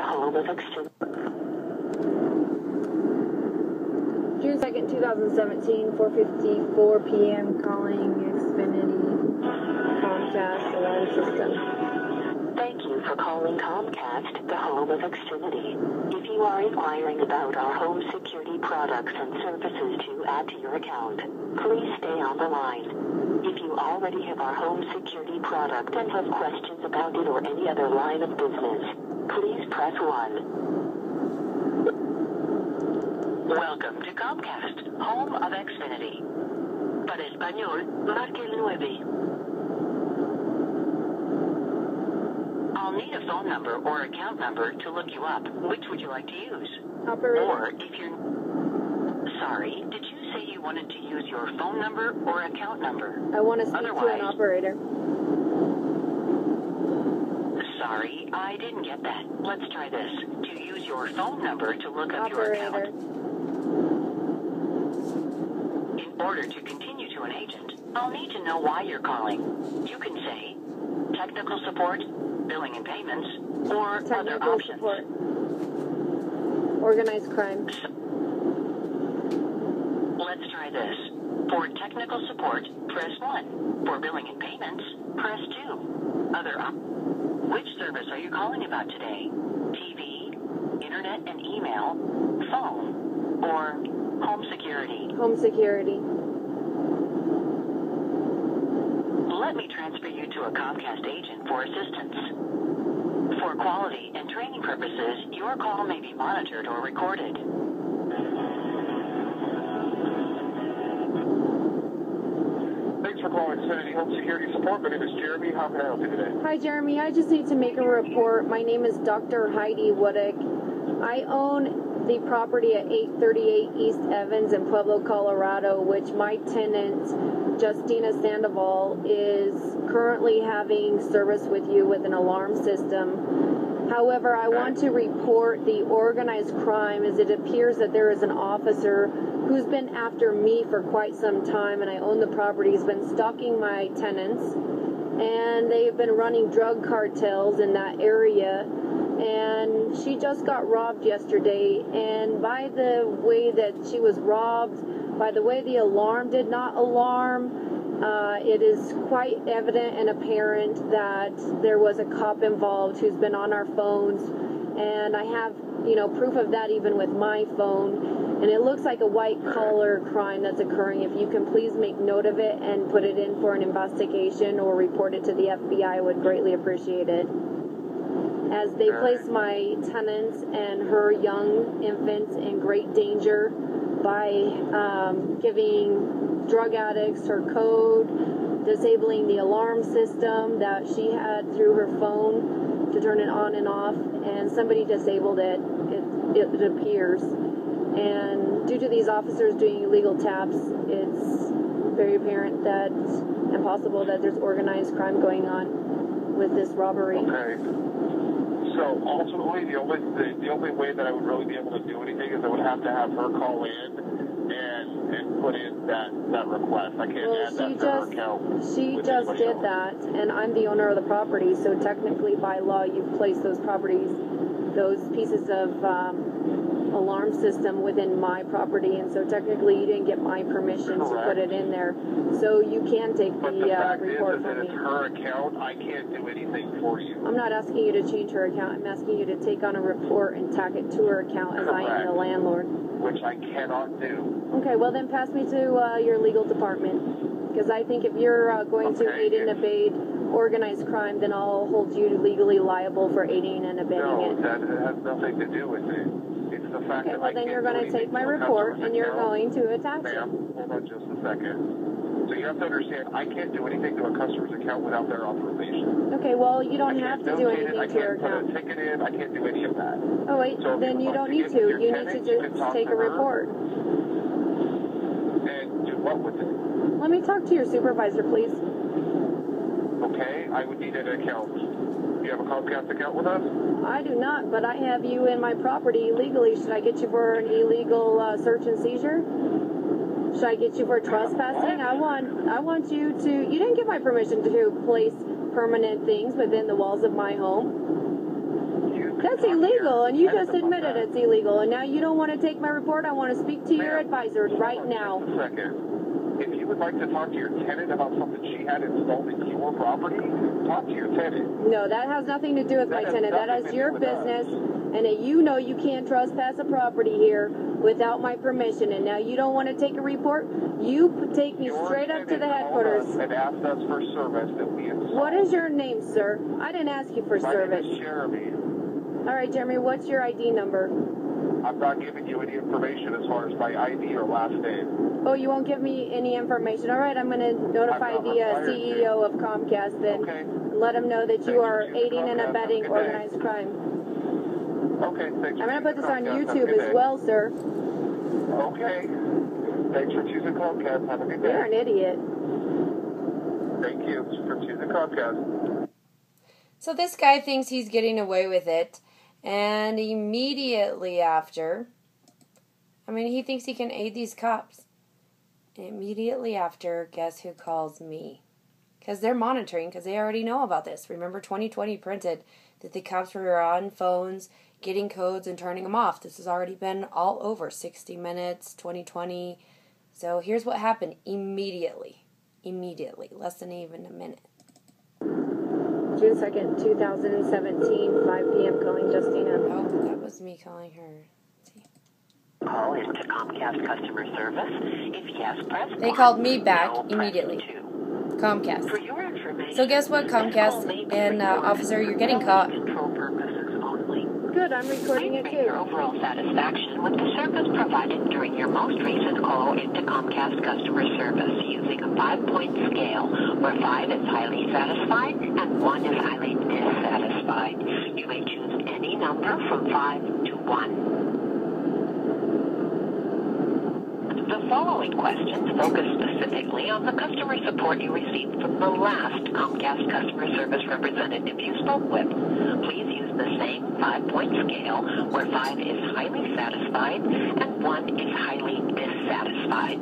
home of Exfinity. June 2nd, 2017, 4:54 p.m. calling Exfinity Comcast alarm system. Thank you for calling Comcast, the home of Exfinity. If you are inquiring about our home security products and services to add to your account, please stay on the line. If you already have our home security product and have questions about it or any other line of business, please press 1. Welcome to Comcast, home of Exfinity. Para español, marque el 9. I'll need a phone number or account number to look you up. Which would you like to use? Operator. Or if you're... Sorry, did you say you wanted to use your phone number or account number? I want to speak to an operator. Sorry, I didn't get that. Let's try this. To use your phone number to look up your account. In order to continue to an agent, I'll need to know why you're calling. You can say technical support, billing and payments, or other options. Support. Organized crime. Let's try this. For technical support, press 1. For billing and payments, press 2. Other Which service are you calling about today? TV, internet and email, phone, or home security? Home security. Let me transfer you to a Comcast agent for assistance. For quality and training purposes, your call may be monitored or recorded. Thanks for calling Exfinity Home Security Support. My name is Jeremy. How can I help you today? Hi, Jeremy. I just need to make a report. My name is Dr. Heidi Woodick. I own the property at 838 East Evans in Pueblo, Colorado, which my tenant, Justina Sandoval, is currently having service with you with an alarm system. However, I want to report the organized crime as it appears that there is an officer who's been after me for quite some time, and I own the property. He's been stalking my tenants, and they've been running drug cartels in that area. And she just got robbed yesterday, and by the way that she was robbed, by the way the alarm did not alarm, it is quite evident and apparent that there was a cop involved who's been on our phones, and I have, proof of that even with my phone, and it looks like a white-collar crime that's occurring. If you can please make note of it and put it in for an investigation or report it to the FBI, I would greatly appreciate it. As they place my tenants and her young infants in great danger by giving drug addicts her code, disabling the alarm system that she had through her phone to turn it on and off, and somebody disabled it, it appears. And due to these officers doing illegal taps, it's very apparent that and possible that there's organized crime going on with this robbery. Okay. So ultimately, the only way that I would really be able to do anything is I would have to have her call in and put in that request. I can't add that to her account. She just did that, and I'm the owner of the property, so technically by law you've placed those pieces of alarm system within my property, and so technically you didn't get my permission to put it in there. So you can take the report from me. It's her account. I can't do anything for you. I'm not asking you to change her account. I'm asking you to take on a report and tack it to her account as I am the landlord. Which I cannot do. Okay, well then pass me to your legal department. Because I think if you're going to aid and abet organized crime, then I'll hold you legally liable for aiding and abetting it. No, that has nothing to do with it. It's the fact that well then you're going to take my report and you're going to attach it. Ma'am, hold on just a second. So you have to understand, I can't do anything to a customer's account without their authorization. Okay, well you don't have to do anything to your account. I can't put a ticket in, I can't do any of that. Oh wait, so then you don't need to. You need to just take a report. And do what with it? Let me talk to your supervisor, please. Okay, I would need an account. Do you have a Comcast account with us? I do not, but I have you in my property illegally. Should I get you for an illegal search and seizure? Should I get you for trespassing? I want you to... You didn't get my permission to place permanent things within the walls of my home. You That's illegal, and you just admitted it's illegal, and now you don't want to take my report. I want to speak to your advisor right now. Just a second. If you would like to talk to your tenant about something she had installed in your property, talk to your tenant. No, that has nothing to do with my tenant. That is your business, and you know you can't trespass a property here without my permission, and now you don't want to take a report? You take me straight up to the headquarters. And asked us for service that we installed. What is your name, sir? I didn't ask you for service. My name is Jeremy. All right, Jeremy, what's your ID number? I'm not giving you any information as far as my ID or last name. Oh, you won't give me any information. All right, I'm going to notify the CEO of Comcast then. Okay. And let him know that you are aiding and abetting organized crime. Okay, thanks. I'm going to put this on YouTube as well, sir. Okay. Thanks for choosing Comcast. Have a good day. You're an idiot. Thank you for choosing Comcast. So this guy thinks he's getting away with it, and immediately after, he thinks he can aid these cops. Immediately after, guess who calls me? Because they're monitoring, because they already know about this. Remember, 2020 printed that the cops were on phones, getting codes and turning them off. This has already been all over 60 Minutes, 2020. So here's what happened immediately. Immediately. Less than even a minute. June 2nd, 2017, 5 p.m. calling Justina. Oh, that was me calling her. Call into Comcast customer service. If yes, press 1. They called me back No, immediately. press 2. Comcast. For your information, So guess what, Comcast and officer, you're getting caught. Control purposes only. Good, I'm recording it Please rate your too. overall satisfaction with the service provided during your most recent call into Comcast customer service using a 5-point scale, where 5 is highly satisfied and 1 is highly dissatisfied. You may choose any number from 5 to 1. The following questions focus specifically on the customer support you received from the last Comcast customer service representative you spoke with. Please use the same 5-point scale, where 5 is highly satisfied and 1 is highly dissatisfied.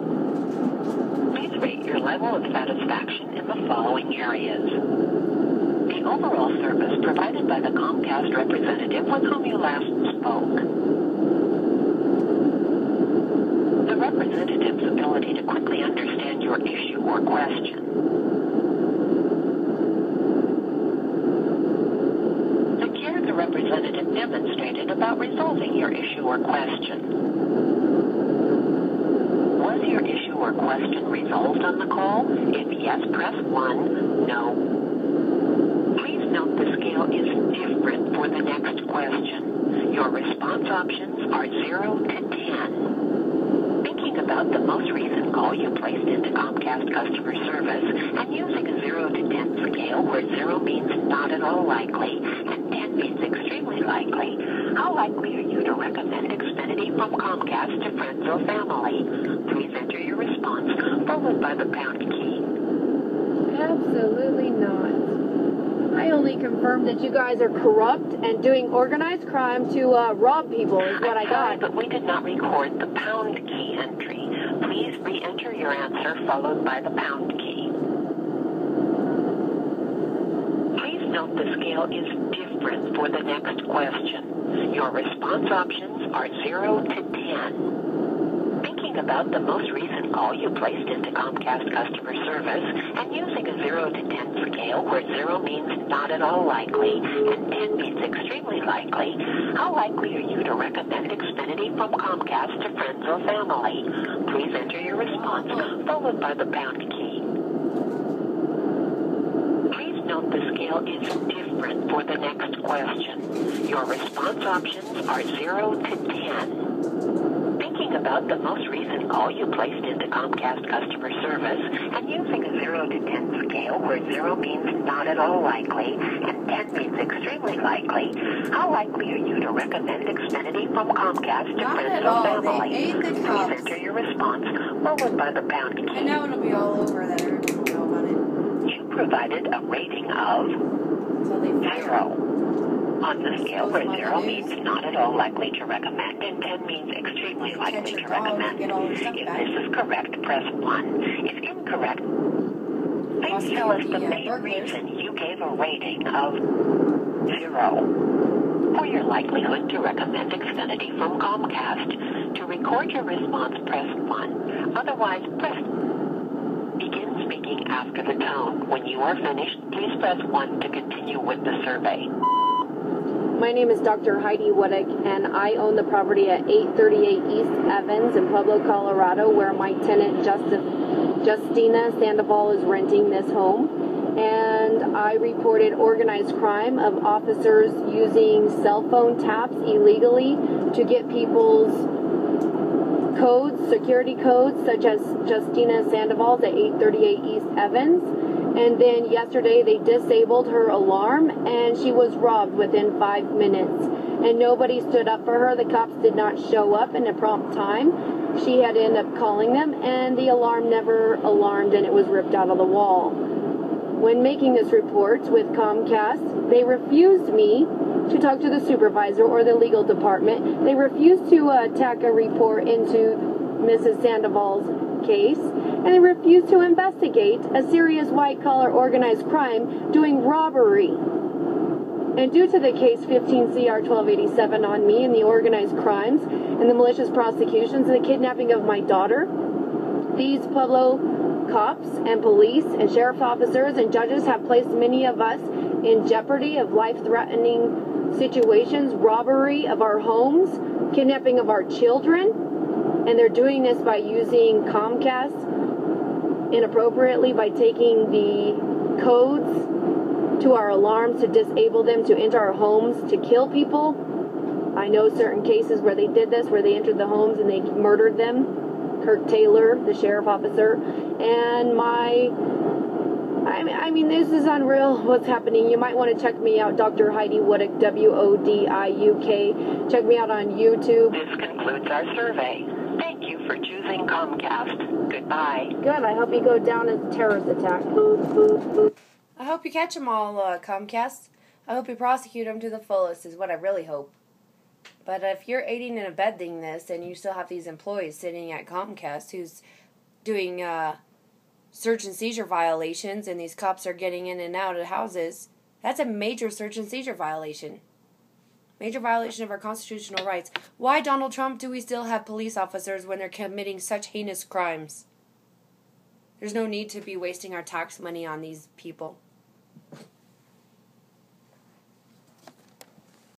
Please rate your level of satisfaction in the following areas. The overall service provided by the Comcast representative with whom you last spoke. The representative's ability to quickly understand your issue or question. The care the representative demonstrated about resolving your issue or question. Was your issue or question resolved on the call? If yes, press 1. No. Please note the scale is different for the next question. Your response options are 0 to 10. Thinking about the most recent call you placed into Comcast customer service and using a 0 to 10 scale, where 0 means not at all likely and 10 means extremely likely, how likely are you to recommend Exfinity from Comcast to friends or family? Please enter your response, followed by the pound key. Absolutely not. I only confirmed that you guys are corrupt and doing organized crime to rob people is what I got. But we did not record the pound key entry. Please re-enter your answer followed by the pound key. Please note the scale is different for the next question. Your response options are 0 to 10. Thinking about the most recent call you placed into Comcast customer service and using a 0 to 10 scale, where 0 means not at all likely and 10 means extremely likely, how likely are you to recommend Exfinity from Comcast to friends or family? Please enter your response, followed by the pound key. Please note the scale is different for the next question. Your response options are 0 to 10. Thinking about the most recent call you placed into Comcast customer service and using a 0 to 10 scale, where 0 means not at all likely and 10 means extremely likely, how likely are you to recommend Exfinity from Comcast to friends or family? Please enter your response, followed by the pound key. I know it'll be all over that everyone will know about it. You provided a rating of 0. On the scale where 0 means not at all likely to recommend and 10 means extremely likely to recommend. If this is correct, press 1. If incorrect, please tell us the main reason you gave a rating of 0. For your likelihood to recommend Exfinity from Comcast. To record your response, press 1. Otherwise, begin speaking after the tone. When you are finished, please press 1 to continue with the survey. My name is Dr. Heidi Woodick, and I own the property at 838 East Evans in Pueblo, Colorado, where my tenant Justina Sandoval is renting this home. And I reported organized crime of officers using cell phone taps illegally to get people's codes, security codes, such as Justina Sandoval's at 838 East Evans. And then yesterday they disabled her alarm and she was robbed within 5 minutes. And nobody stood up for her. The cops did not show up in a prompt time. She had to end up calling them and the alarm never alarmed and it was ripped out of the wall. When making this report with Comcast, they refused me to talk to the supervisor or the legal department. They refused to tack a report into Mrs. Sandoval's case, and they refused to investigate a serious white-collar organized crime doing robbery. And due to the case 15 CR 1287 on me and the organized crimes and the malicious prosecutions and the kidnapping of my daughter, these Pueblo cops and police and sheriff officers and judges have placed many of us in jeopardy of life-threatening situations, robbery of our homes, kidnapping of our children, and they're doing this by using Comcast inappropriately by taking the codes to our alarms to disable them, to enter our homes, to kill people. I know certain cases where they did this, where they entered the homes and they murdered them. Kirk Taylor, the sheriff officer, and I mean, this is unreal what's happening. You might want to check me out, Dr. Heidi Woodick, WODIUK. Check me out on YouTube. This concludes our survey. Thank you for choosing Comcast. Goodbye. Good. I hope you go down as a terrorist attack. I hope you catch them all, Comcast. I hope you prosecute them to the fullest is what I really hope. But if you're aiding and abetting this and you still have these employees sitting at Comcast who's doing search and seizure violations and these cops are getting in and out of houses, that's a major search and seizure violation. Major violation of our constitutional rights. Why, Donald Trump, do we still have police officers when they're committing such heinous crimes? There's no need to be wasting our tax money on these people.